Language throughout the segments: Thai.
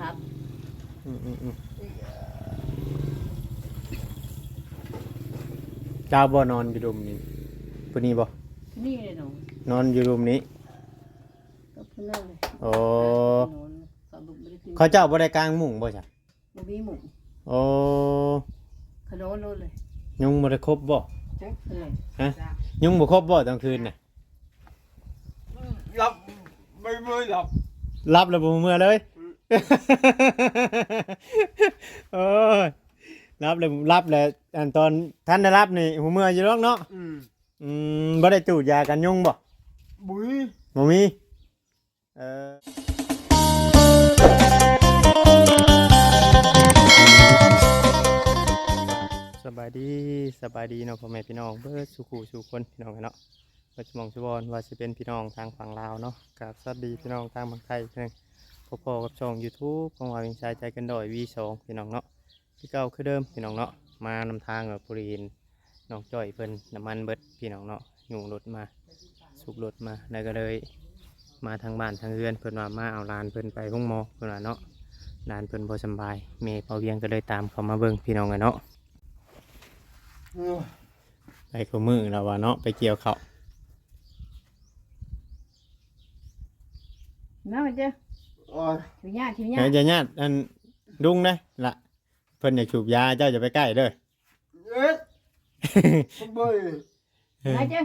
ครับเจ้าบ่นอนอยู่รุมนี้ผู้นี้บ่นี่เลยหนูนอนอยู่รุมนี้ก็เพิ่นเล่าเลยโอ้เขาเจ้าบ่ได้กลางมุ้งบ่จ้ะบ่มีหมูโอ้ขนมโลดเลยยุงบ่ได้ครบบ่จักเลยฮะยุงบ่ครบบ่กลางคืนน่ะรับไม่รับรับแล้วบ่เมื่อเลยโอ้ยรับแล้วอันตอนท่านได้รับนี่หูเมื่ออยู่หรอกเนาะบ่ได้จูดยากันยุงบ่บุ้ยบ่มีสบายดีเนาะพ่อแม่พี่น้องเบิดสู่คนพี่น้องเนาะว่าจะมองชวอนว่าจะเป็นพี่น้องทางฝั่งลาวเนาะกับสวัสดีพี่น้องทางฝั่งไทยเพิ่นพอกับช่อง YouTube ของว่าวิงชายใจกันดอย V2 พี่น้องเนาะที่เก่าคือเดิมพี่น้องเนาะมานำทางแบบปุรีนน้องจ้อยเพิ่นน้ำมันเบิดพี่น้องเนาะอยู่รถมาสุกรถมาแล้วก็เลยมาทางบ้านทางเรือนเพิ่นว่ามาเอาหลานเพิ่นไปห้องหมอเพิ่นว่าเนาะหลานเพิ่นบ่สบายแม่เผาเวียงก็เลยตามเขามาเบิ่งพี่น้องกันเนาะไปขมือแล้วว่าเนาะไปเกี่ยวเขาน้ามันเจ้ถือญาติจะญาติอันดุงนะล่ะเพิ่นอยากสูบยาเจ้าจะไปใกล้เด้อบ่อยน้าเจ้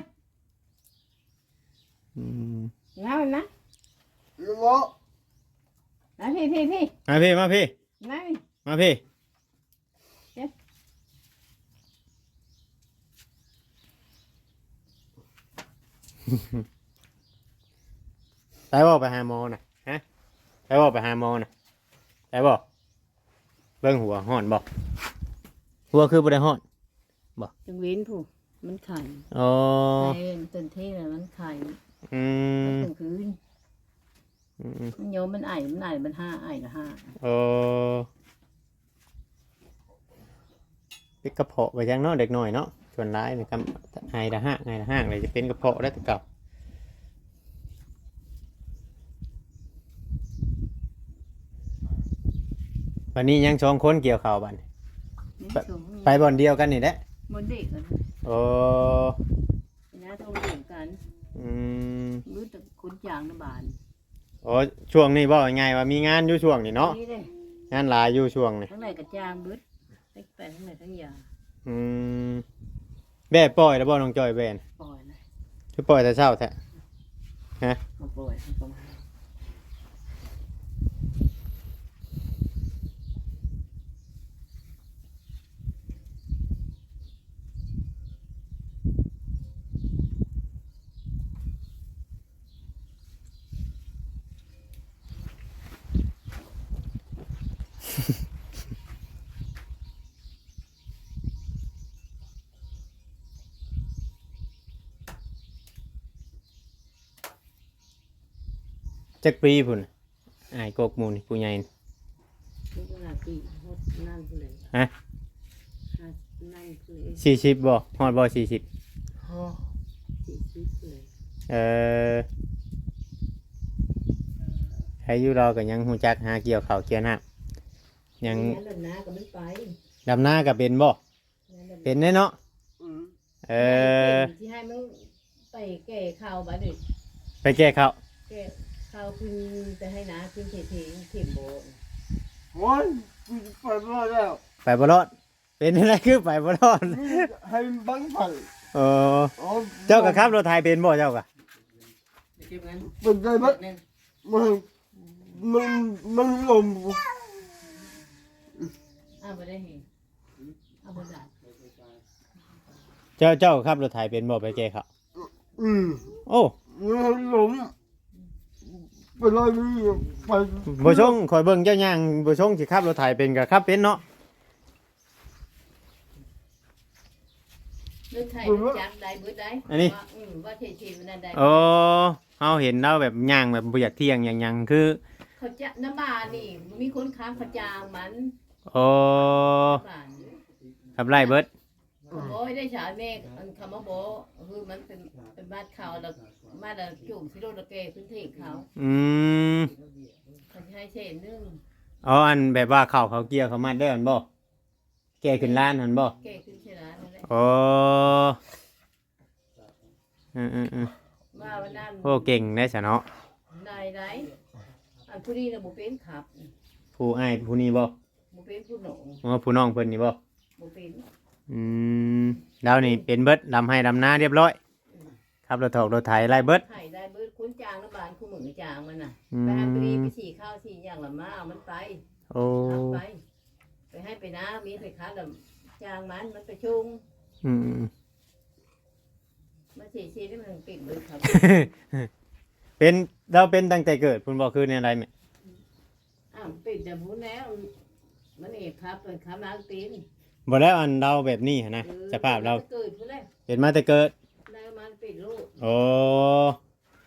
น้ามันนะบ่น้าพี่มาพี่น้ามาพี่ไปบอกไปหาหมอน่ะฮะไปบอกไปหาหมอน่ะไปบอกเบิ่งหัวห่อนบอกหัวคือบ่ได้ห่อนบอกจังเว้นผู้มันไข่อ๋อไข่ต้นเทศมันไข่กลางคืนมันโยมมันไอมันห้าไอละห้าเป็นกระเพาะไปยังเนาะเด็กหน่อยเนาะส่วนร้ายเป็นกำไอละห้าเลยจะเป็นกระเพาะได้แต่เก่าวันนี้ยัง2คนเกี่ยวข่าวบันไปบ่อนเดียวกันนี่แหละบ่อนเด็กกันโอ้น้าโทรเด็กกันรู้แต่คนจางน้ำบานโอ้ช่วงนี้บอกง่ายว่ามีงานอยู่ช่วงนี้เนาะงานหลายอยู่ช่วงนี้ทั้งไหนกับจางบึ้ดทั้งไหนทั้งยาแบ่ปล่อยแล้วบ่น้องจอยแบ่ปล่อยเลยคือปล่อยแต่เช้าแท้ฮะปล่อยประมาณจักปีพุ่นไอ้กกมูนี่ผู้ใหญ่ฮะ40บ่ฮอดบ่40ใครอยู่รอก็ยังฮู้จักหาเกี่ยวข้าวเกี่ยวน้ำยังดำนาก็เป็นบ่เป็นแน่เนาะที่ให้มันไปแก่ข้าวบ้านดิไปแก้ข้าวข้าวคุณจะให้น้าคุณเข็มโบวันไปบ่รอดแล้วไปบ่รอดเป็นอะไรคือไปบ่รอดให้บังไฟเจ้าก็ขับรถไทยเป็นบ่เจ้าก็เป็นไงบ้างมันลมไม่ได้เห็นบ่ได้เจ้าขับรถไทยเป็นบ่ไปแก้ข้าวโอ้มันลมไปเลยไปบ่ชงคอยเบิ่งเจ้าย่างบ่ชงสิขับรถไถเป็นก็ขับเป็นเนาะรถไถจักได้เบิดได้อันนี้ว่าเท่ๆมันนั่นได้เฮาเห็นเราแบบย่างแบบบ่อยากเที่ยงหยังคือเขาจะน้ำบานี่มีคนค้างเขาจางมันทำไรเบิดโอ้ยได้ฉายเมฆคำว่าโบคือมันเป็นบ้านเขาแล้วมาแล้วจุ่มที่โรดเกพื้นที่เขาเขาให้เช่นนึง อ๋ออันแบบว่าเขาเกี่ยวเขามาได้อันบ่แก่ขึ้นล้านอันบ่ แกขึ้นชนะนั่นแหละ โอ้ว่าวันนั้น โอ้เก่งได้ซะเนาะ นายไรอันผู้นี้น่ะบ่เป็นครับ ผู้อ้ายผู้นี้บ่ บ่เป็นผู้หนอง อ๋อผู้น้องเพิ่นนี่บ่ บ่เป็น อืมดาวนี่เป็นเบิดดำให้ดำนาเรียบร้อยครับรถถอกรถไถไล่เบิด ไข่ได้เบิดคุ้นจางน้ำบานคู่มือจางมันน่ะ อืม ไปหาปรีไปสี่ข้าวสี่อย่างละมาเอามันไป โอ้ เอาไปให้ไปน้ามีไปค้าแล้วจางมันไปชุง อืม มาสี่ชีได้มันปิดเลยครับ เป็นเราเป็นตั้งแต่เกิดคุณบอกคือในอะไรแม่ ปิดแต่พูนแล้วมันเอกครับเป็นค้ามาตีน บอกแล้วอันเราแบบนี้หั่นนะสภาพเรา เกิดพูนแล้ว เป็นมาแต่เกิด ได้มันปิดลูก โอ้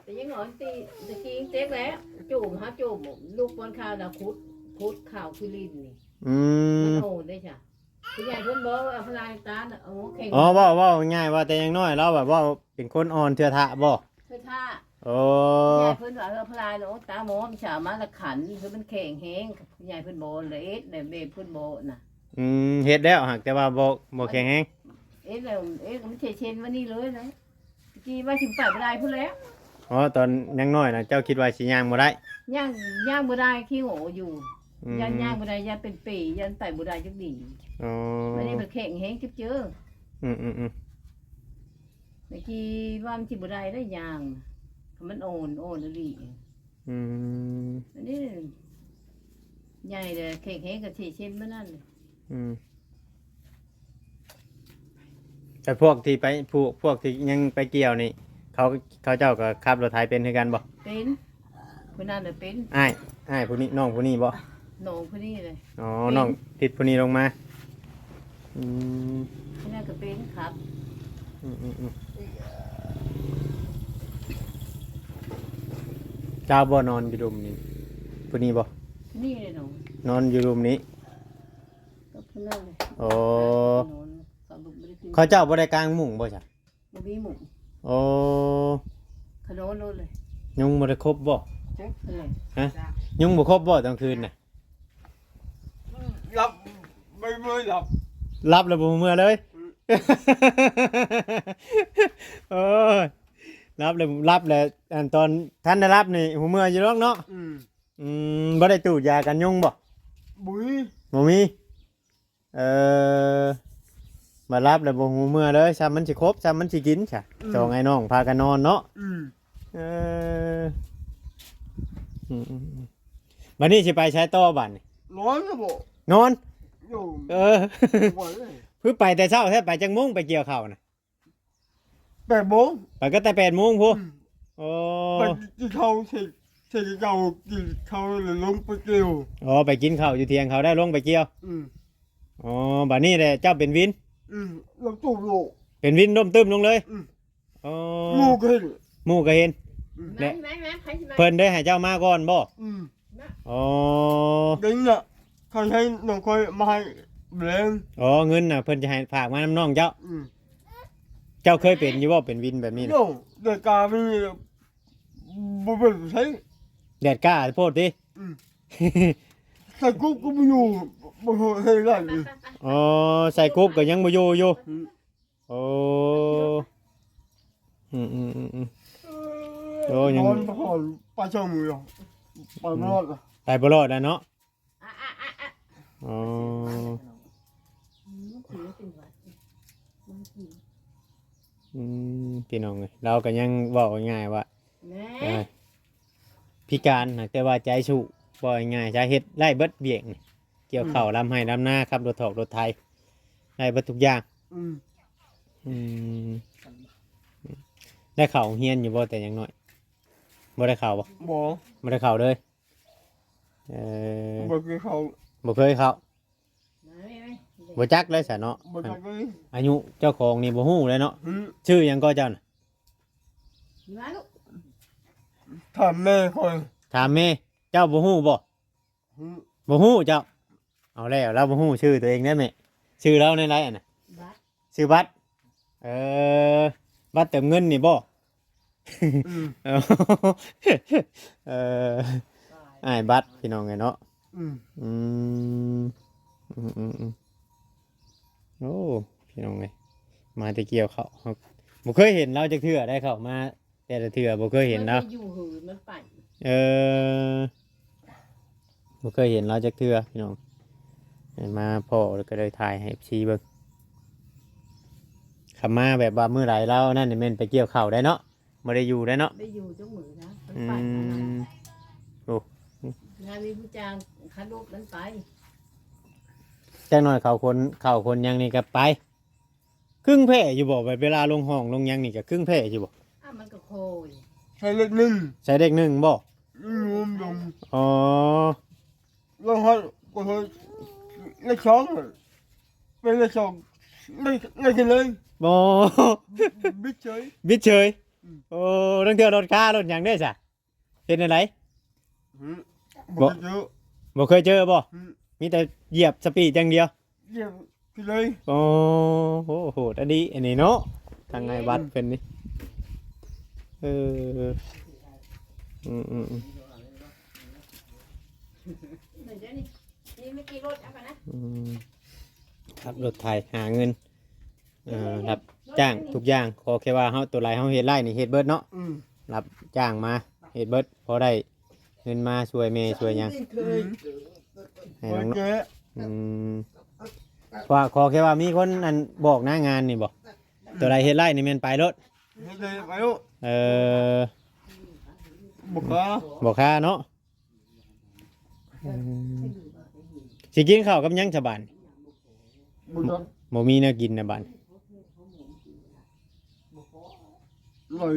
แต่ยังหงอนตีตะกี้เต็กแล้วจุ่มฮะจุ่มลูกบอลข้าวนะคุดข่าวคือลินนี่ อื มัน ม โหดได้จ้ะคุณยายเพิ่นบอกว่าพลายตาโอ้แข็ง อ๋อว่าง่ายว่าแต่ยังน้อยเราแบบว่าเป็นคนอ่อนเทื่อทะบ่ คือท่า โอ้ คุณยายเพิ่นว่าพลายโอ้ตาหมอมฉามาละขันคือมันแข็งแห้งคุณยายเพิ่นบอกเลยเอ็ดเบบเพิ่นบอกน่ะ เฮ็ดแล้วหากแต่ว่าบ่แข็งแรง เอ็ดแล้วเอ็ดมันเชนวันนี้เลยนะตะกี้ว่าสิไปบ่ได้พุ่นแล้ว อ๋อตอนยังน้อยนะเจ้าคิดว่าสิย่างบ่ได้ ย่างบ่ได้ขี้โหอยู่ อืม ย่างบ่ได้ย่างเป็นปีย่างไปบ่ได้จักดี อ๋อ วันนี้มันแข็งแห้งเจอ อืม เมื่อกี้ว่ามันสิบ่ได้ได้ย่างมันโอนอีหลี อืม อันนี้ใหญ่เลยแข็งแห้งกับเชนบ่นั่นเลย แต่พวกที่ไปพวกที่ยังไปเกี่ยวนี่เขาเจ้าก็ขับรถไถเป็นคือกันบ่ เป็นคนนั้นน่ะเป็น อ้ายผู้นี้น้องผู้นี้บ่ โหนงคนนี้เลย อ๋อน้องติดผู้นี้ลงมาอืม คนนั้นก็เป็นครับ เจ้าบ่นอนอยู่รุมนี่ผู้นี้บ่ นี่เลยหนู นอนอยู่รุมนี้ ก็เพิ่นนั่นเลย โอ้ หนูก็บ่ได้กิน เขาเจ้าบ่ได้กางมุ้งบ่จ้ะ บ่มีหมู โอ้ ขนมโลดเลย ยุงบ่ได้ครบบ่ เลย ฮะยุงบ่ครบบ่ตอนคืนน่ะ รับไม่หลับ รับแล้วบ่เมื่อเลย โอ้ยรับแล้วอันตอนท่านได้รับนี่หูเมื่ออยู่หรอกเนาะบ่ได้ตูดยากันยุงบ่ บุ้ย บ่มีมารับแล้วบ่หูเมื่อเลยซ้ำมันสิครบซ้ำมันสิกินจ้ะจองไอ้น้องพากันนอนเนาะเออบัดนี้สิไปใช้ต่อบัดนี่ ร้อนนะบ่ นอน อยู่ เออ ไหวเลย เพิ่งไปแต่เช้าแท้ไปจังโมงไปเกี่ยวข้าวน่ะ 8 โมง ไปก็แต่8 โมงพุโอ้ ไปกินข้าวเสร็จเก่ากินข้าวแล้วลงไปเกี่ยว อ๋อไปกินข้าวอยู่เที่ยงเขาได้ลงไปเกี่ยวอ๋อบัดนี้แหละเจ้าเป็นวิน แล้วตู้โล เป็นวินร่มตึมลงเลยอ๋อ หมูก็เห็น หมู่ก็เห็น แม่ใครสิมา เพิ่นได้ให้เจ้ามาก่อนบ่อ๋อ เดี๋ยวนี้เขาให้น้องคอยมาให้แรง อ๋อเงินน่ะเพิ่นจะให้ฝากมาน้ำน้องเจ้า เจ้าเคยเป็นอยู่บ่เป็นวินแบบนี้น่ะ โย่เด็กกาไม่บ่เป็นใช้ แดดกล้าโพดติ ใส่กุ๊กก็ไม่อยู่บ่ให้ได้ อ๋อใส่กรุ๊ปก็ยังบ่อยู่โอ้โอ้ยัง นอนพอนไปช่องมือไปไม่รอด ไปบ่รอดแล้วเนาะอ๋อพี่น้องเอ้ยเราก็ยังเว้าง่ายๆว่า แม่ พิการนะแต่ว่าใจสู้บ่ง่ายๆจะเฮ็ดไล่เบิดเบี่ยงนี่เกี่ยวข้าวลำไห้ลำนาครับรถถอกรถไถไล่เบิดทุกอย่างได้เข้าเฮียนอยู่บ่แต่ยังน้อยบ่ได้เข้าบ่ บ่ บ่ได้เข้าเลยบ่คือเขา บ่เคยเข้าบ่จักเลยซะเนาะ บ่จักเลย อายุเจ้าของนี่บ่ฮู้เลยเนาะชื่อหยังก็เจ้าน่ะ มาลูก ถามแม่คอย ถามแม่เจ้าบ่ฮู้บ่บ่ฮู้เจ้าเอาแล้วเราบ่ฮู้ชื่อตัวเองได้แม่ชื่อเราในไรอ่ะน่ะ บัด ชื่อบัตรบัตรเติมเงินนี่บ่เอออ้ายบัตรพี่น้องไงเนาะ อืม อืมโอ้พี่น้องเลยมาแตะเกียวเขาบ่เคยเห็นเราจักเทื่อได้เข้ามาแต่ละเทื่อบ่เคยเห็น มัน เรา ไปอยู่หืนมันไป เออบ่เคยเห็นเราจักเทื่อพี่น้องมาพ่อแล้วก็เลยถ่ายให้ FC เบิ่งขับมาแบบว่ามื้อไหร่เรานั่นนี่แม่นไปเกี่ยวข้าวได้เนาะบ่ได้อยู่ได้เนาะ ได้อยู่จังมือนะมัน อื ไป มโอ้ งานมีผู้จ้างคัดลูกมันไป จักหน่อยเขาคนยังนี่ก็ไปครึ่งแพ่อยู่บ่แบบเวลาลงห้องลงยังนี่ก็ครึ่งแพ่อยู่บ่ มันก็โคย ใช้เล็กหนึ่ง ใช้เด็กหนึ่งบ่ รวมลง อ๋อ แล้วให้ก็ให้เล็กสองเป็นเล็กสองเล็กเลย บ่ บิ๊กเฉย บิดเฉยโอ้ตั้งเทื่อรถค้ารถหยังได้ซะเฮ็ดจังได บอกเยอะ บ่เคยเจอบ่มีแต่เหยียบสปีดอย่างเดียว เยี่ยมพี่เลย โอ้โหอันนี้อันนี้เนาะทางไงวัดเป็นนี่เอออืม เดี๋ยวนี่ไม่กี่รถเอาไปนะ ขับรถไทยหาเงินรับจ้างทุกอย่างขอแค่ว่าเฮาตัวไรเฮาเฮ็ดไรนี่เฮ็ดเบิดเนาะรับจ้างมาเฮ็ดเบิดพอได้เงินมาช่วยแม่ช่วยหยังให้ โอ น้อง เค ว่าขอแค่ว่ามีคนอันบอกหน้างานนี่บ่ตัวไรเฮ็ดไรนี่แม่นไปรถ ให้เลยไปลูก บอกว่า บอกค่าเนาะสิกินข้าวกับหยังฉบัน บอกว่า บ่มีแนวกินนะบัด เลย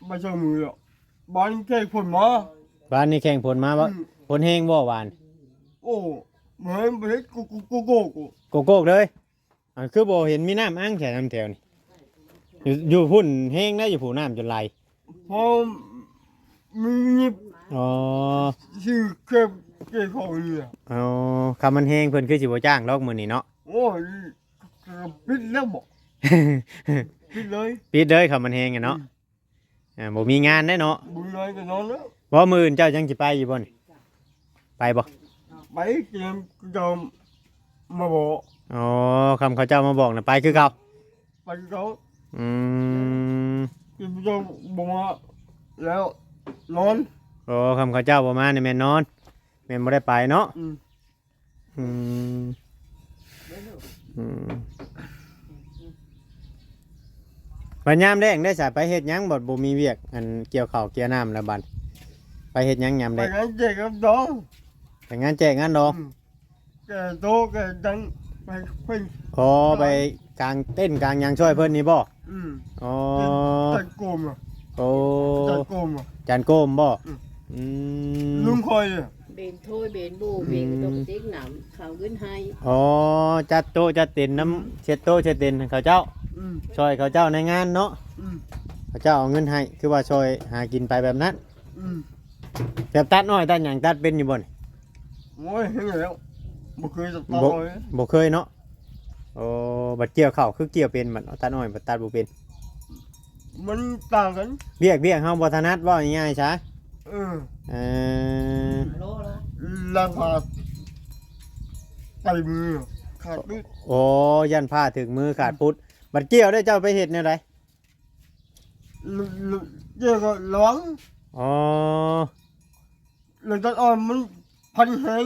ไม่ใช่มือหรอกบ้านแค่คนมา บ้านนี่แข่งผลมาบ่ผลแห้งบ่หวาน โอ้เหมือนเห็นกู โกโก้เลยคือบ่เห็นมีน้ำอ้างแถวน้ำแถวนี่อยู่พุ่นแห้งได้อยู่ผู้น้ำจนไหล พอมี อ๋อ ชื่อแค่ของเนี่ย เอาคำมันแห้งเพิ่นคือสิบ่จ้างดอกมื้อนี้เนาะ โอ้ยปิดแล้วบอกปิดเลย ปิดเลยคำมันแห้งอะเนาะบ่มีงานได้เนาะ บุญเลยก็นอนแล้ว บ่มื้ออื่นเจ้าจังสิไปอยู่บ่นี่ไปบ่ ไปเกมก็มาบอก อ๋อคำเขาเจ้ามาบอกน่ะไปคือเก่า ไปเขา อืม เกมก็บอกมาแล้วนอน โอ้คำเขาเจ้าบ่มานี่แม่นนอนแม่นบ่ได้ไปเนาะ อืมบัดยามแดงได้สายไปเฮ็ดหยังบ่มีเวียกอันเกี่ยวข้าวเกี่ยวน้ำแล้วบัดไปเฮ็ดหยังยาม ไป แดง งานเจ๊กับน้อง ไปงานแจกงานดอก แกโตแกดังไปเพิ่ง ขอไปกลางเต้นกลางหยังช่วยเพิ่นนี่บ่อ๋อ จัดกลมอ่ะ โอ้ จัดกลมอ่ะ จานโกมบ่อืม ลุงคอยอ่ะ เบนโทยเบนบูเบนตกติ๊กหนำเขาขึ้นให้ อ๋อจัดโต๊ะจัดเต็นน้ำเช็ดโต๊ะเช็ดเต็นให้เขาเจ้าช่วยเขาเจ้าในงานเนาะเขาเจ้าเอาเงินให้คือว่าช่วยหากินไปแบบนั้นแบบตัดน้อยตัดหยังตัดเป็นอยู่บ่น โอ้ยเห็นแล้วบ่เคยจะต่อย บ่เคยเนาะโอ้บัดเกี่ยวข้าวคือเกี่ยวเป็นบัดตัดน้อยบัดตัดบ่เป็น มันต่างกัน เรียกเฮาบ่ถนัดเว้าง่ายๆซะเออ โลละ ลาพาไตมือขาดนิด โอ้ยันผ้าถึงมือขาดพุทธบัดเกี่ยวได้เจ้าไปเฮ็ดแนวใด เจ๊ก็ร้อง อ๋อ หลังจากอ่อนมันพันแหง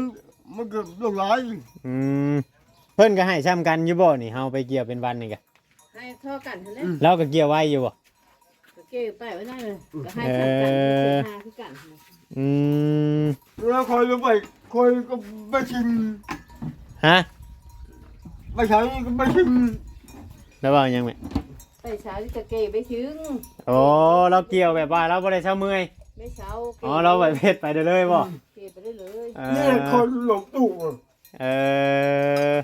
มันเกิดโรคร้าย อืมเพิ่นก็ให้ซ้ำกันอยู่บ่นี่เฮาไปเกี่ยวเป็นวันนี่ก็ ให้เท่ากันเท่านั้น เราก็เกี่ยวไว้อยู่บ่ ก็เก็บไปไว้ได้เลยก็ให้เท่ากันคือหาคือกัน อืม แล้วคอยลงไปคอยก็ไปชิม ฮะ ไปใช้ก็ไปชิม แล้วว่าหยังแม่ ไปเช้าที่จะเก็บไปถึง โอ้เราเกี่ยวแบบว่าเราบ่ได้เช้าเมื่อย ไม่เช้า อ๋อเราแบบเฮ็ดไปได้เลยบ่ เก็บไปได้เลย นี่คนหลงตู้ เออ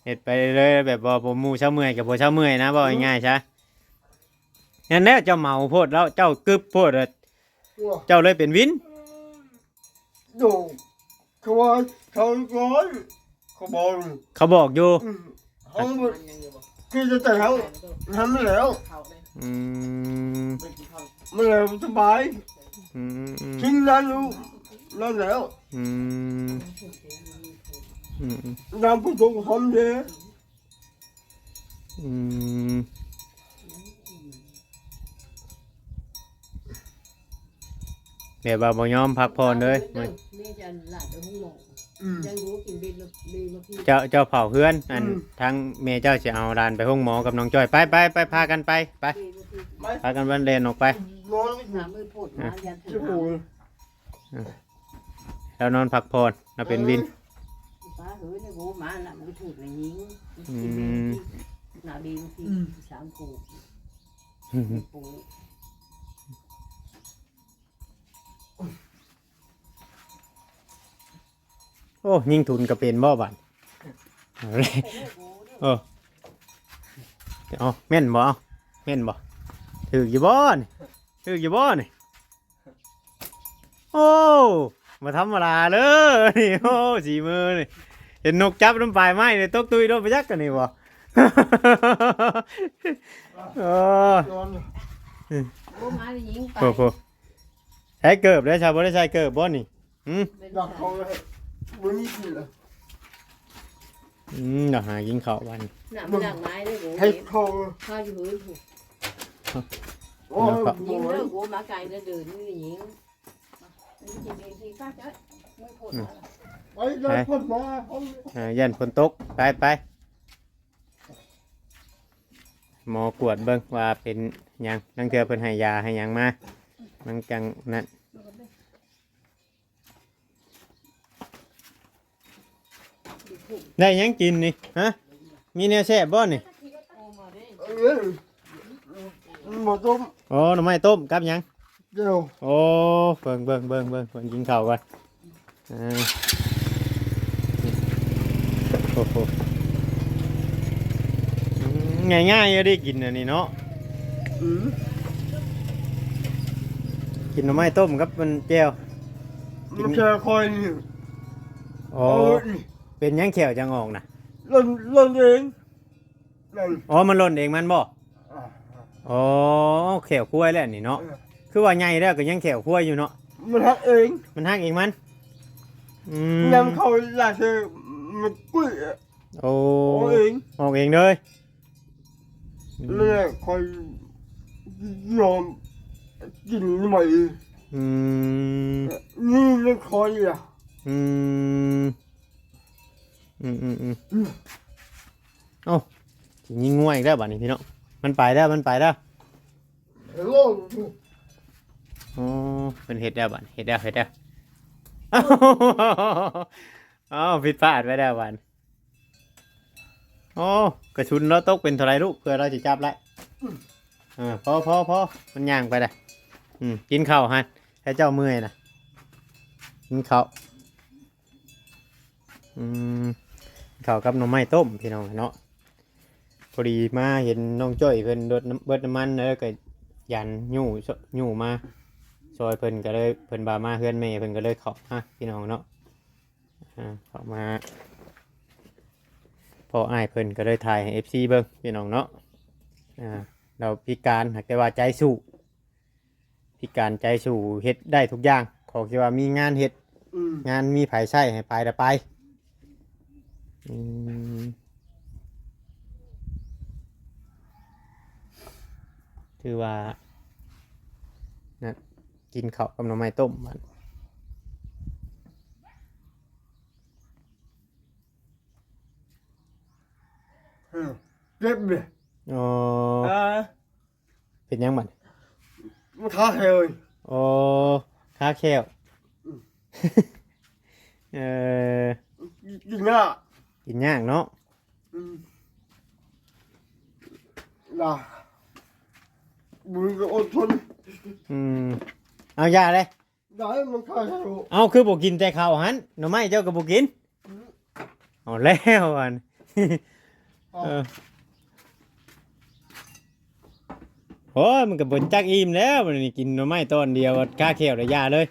เฮ็ดไปเลยแบบว่าบ่มูเช้าเมื่อยกับบ่เช้าเมื่อยนะบ่ง่ายๆซะนั่นแหละเจ้าเมาโพดแล้วเจ้ากึบโพดแล้วเจ้าเลยเป็นวิน ดูเขาว่าเขาร้อนเขาบอก เขาบอกอยู่ เขาคือจะแต่เขาทำไม่แล้ว อืม ไม่แล้วสบาย อืม ทิ้งนั้นรู้ นั่นแล้ว อืมอืม น้ำผสมหอมเด้ อืมเดี๋ยวบ่บ่ยอมพักผ่อนเลยมื้อ นี่จะหลานไปห้องหมอ อืม ยังรู้กินเบ็ดมาพี่ เจ้าเผาเพื่อนอัน อืม ทั้งแม่เจ้าจะเอาหลานไปห้องหมอกับน้องจ้อยไปพากันไปเบ็ดมาพี่ พากันวันเดนออกไป นอนไม่ หามือโพดมายันถึ จะ ง โหย แล้วนอนพักผ่อนเราเป็นวิน ป้าเฮ้ยในโบมาน่ะมันถูกในยิง อืม หนาดีมาพี่สามปูปู โอ้ยิงทุนก็เป็นบ่บัดเอาเลยเออเอาแม่นบ่เอาแม่นบ่ถืออยู่บ่นี่ถืออยู่บ่นี่โอ้มาธรรมดาเลยนี่โอ้สีมือนี่เห็นนกจับน้ำปลายไม้เนี่ยตกตุยโดนไปยักกันนี่บ่ เออน อน โบมาในยิงไป โอ้ใช้เกิบได้ชาวบ่ได้ใช้เกิบบ่นี่อืม อยากเขาเลยวันนี้กินเลย เดี๋ยวหากินข้าววัน หนามันดังไม้เลยโบ ให้เขา ข้าวอยู่เฮ้ย โอ้ย ยิง โห เลิกโบมาไกลแล้วเดินนี่ยิงกินเองทีป้าเจ้าไม่โพดมา ไปเลยคนมาเขา ยันฝนตกไปหมอกวดเบิ่งว่าเป็นหยังนั่งเทือเพิ่นให้ยาให้หยังมามันจังนั่นได้หยังกินนี่ฮะมีแนวแซ่บบ่นี่ เอ้ยหมดต้ม โอ้หน่อไม้ต้มกับหยัง เดี๋ยว โอ้เบิ่งเกินข้าวก่อนโอ้โหง่ายๆได้กินอันนี้เนาะ อืม กินหน่อไม้ต้มกับมันแจ่ว มันแค่คอยนี่ อ๋อ โอ้ย เป็นหยังแขวจังออกนะ เล่นเองนั่น อ๋อมันหล่นเองมันบ่ อ่า อ๋อแขวคุ้ยแล้วนี่เนาะคือว่าใหญ่แล้วก็ยังแขวคุ้ยอยู่เนาะ มันหักเอง มันหักเองมันอืม ยังเขาลาเธอมันกุ้ย โอ้ โอ้เอง ออกเองเลย เลยคอยยอมกินใหม่ อืม นี่เรื่องคอยอ่ะ อืมเอ้าสิยิงง่วยอีกแล้วบัดนี้พี่เนาะมันไปแล้ว โลก อ๋อเป็นเห็ดแล้วบัดเห็ดแล้วอ้าวผิดพลาดไปแล้วบัดโอ้กระชุนเราตกเป็นเท่าไรลูกเพื่อเราจะจับไล่พอมันย่างไปเลยกินข้าวฮะให้เจ้าเมื่อยนะกินข้าวข้าวกับหน่อไม้ต้มพี่น้องเนาะพอดีมาเห็นน้องจ้อยเพิ่นรดน้ำเบิดน้ำมันแล้วก็ยันยู่มาซอยเพิ่นก็เลยเพิ่นบามาเฮือนแม่เพิ่นก็เลยเข้ามาพี่น้องเนาะเข้ามาพออ้ายเพิ่นก็เลยถ่ายให้ FC เบิ่งพี่น้องเนาะเราพิการหากแต่ว่าใจสู้พิการใจสู้เฮ็ดได้ทุกอย่างขอแค่ว่ามีงานเฮ็ดงานมีไผใช้ให้ไปแต่ไปถือว่านะกินข้าวกับหน่อไม้ต้มมัน เจ็บเลย อ๋อ เป็นยังมัน มันขาเหย อ๋อค้าแควเออ กินง่ะ กินยากเนาะ ล่ะมึงก็อดทน เอายาเลย ได้มันขาเหย เอาคือบอกกินแต่ข้าวหันหน่อไม้เจ้าก็บอกกินเอาแล้วอัน เออโอ้ยมันก็บ่นจักอิ่มแล้วมันนี่กินหน่อไม้ตอนเดียวค้าแควได้ยาเลย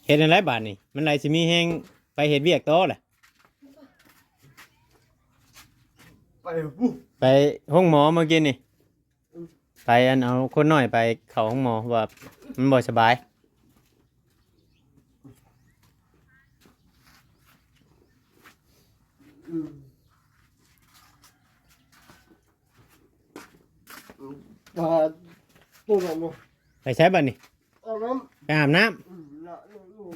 เฮ็ดอะไรบาดนี่มันไหลสิมีแฮงไปเฮ็ดเวียกต่อแหละ ไปปุ๊บ ไปห้องหมอเมื่อกี้นี่ ไปอันเอาคนน้อยไปเข้าห้องหมอว่ามันบ่สบาย và tôi là một ไปใช้บัดนี้ lắm ไปอาบน้ำ là luôn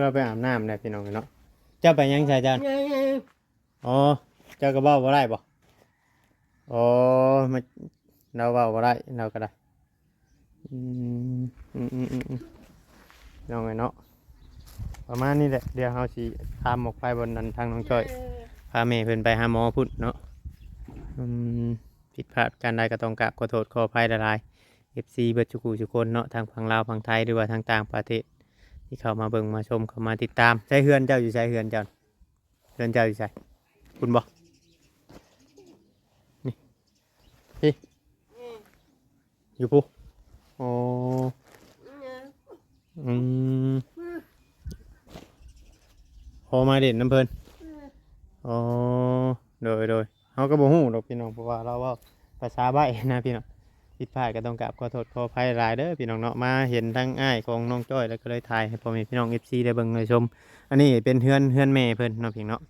เราไปอาบน้ำได้พี่น้องเนาะเจ้าไปยังใช่เจ้า nghe nghe อ๋อเจ้าก็เว้าบ่ได้บ่อ๋อมาเราเว้าบ่ได้เราก็ได้อืมน้องไงเนาะประมาณนี้แหละเดี๋ยวเฮาสิพาหมกไปบนนั้นทางน้องจ้อยพาแม่เพิ่นไปหาหมอพุ่นเนาะผิดพลาดการใดก็ต้องกราบขอโทษขออภัยหลายๆ FC เบิดทุกผู้ทุกคนเนาะทางฝั่งลาวฝั่งไทยหรือว่าทางต่างประเทศที่เข้ามาเบิ่งมาชมเข้ามาติดตามใช้เฮือนเจ้าอยู่ใช้เฮือนเจ้าเฮือนเจ้าอยู่ใช้คุณบ่นี่พี่อยู่ปุ๊โอ้อืมพอมาเด่นน้ำเพลินอ๋อโดยเขาก็บ่ฮู้ดอกพี่น้องเพราะว่าเราเว่าภาษาใบ้นะพี่น้องผิดพลาดก็ต้องกราบขอโทษขออภัยหลายเด้อพี่น้องเนาะมาเห็นทั้งอ้ายของน้องจ้อยแล้วก็เลยถ่ายให้พ่อแม่พี่น้อง FC ได้เบิ่งได้ชมอันนี้เป็นเฮือนแม่เพิ่นเนาะพี่เนาะ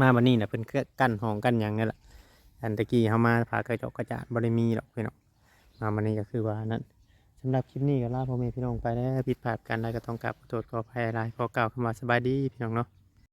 มาบัดนี้น่ะเพิ่นก็กั้นห้องกั้นหยังนี่แหละอันตะกี้เฮามาพากระจกกระจาดบ่ได้มีหรอกพี่น้องมาบัดนี้ก็คือว่านั้นสำหรับคลิปนี้ก็ลาพ่อแม่พี่น้องไปแล้วผิดพลาดกันใดก็ต้องกราบขอโทษขออภัยหลายขอกล่าวคำว่าสบายดีพี่น้องเนาะ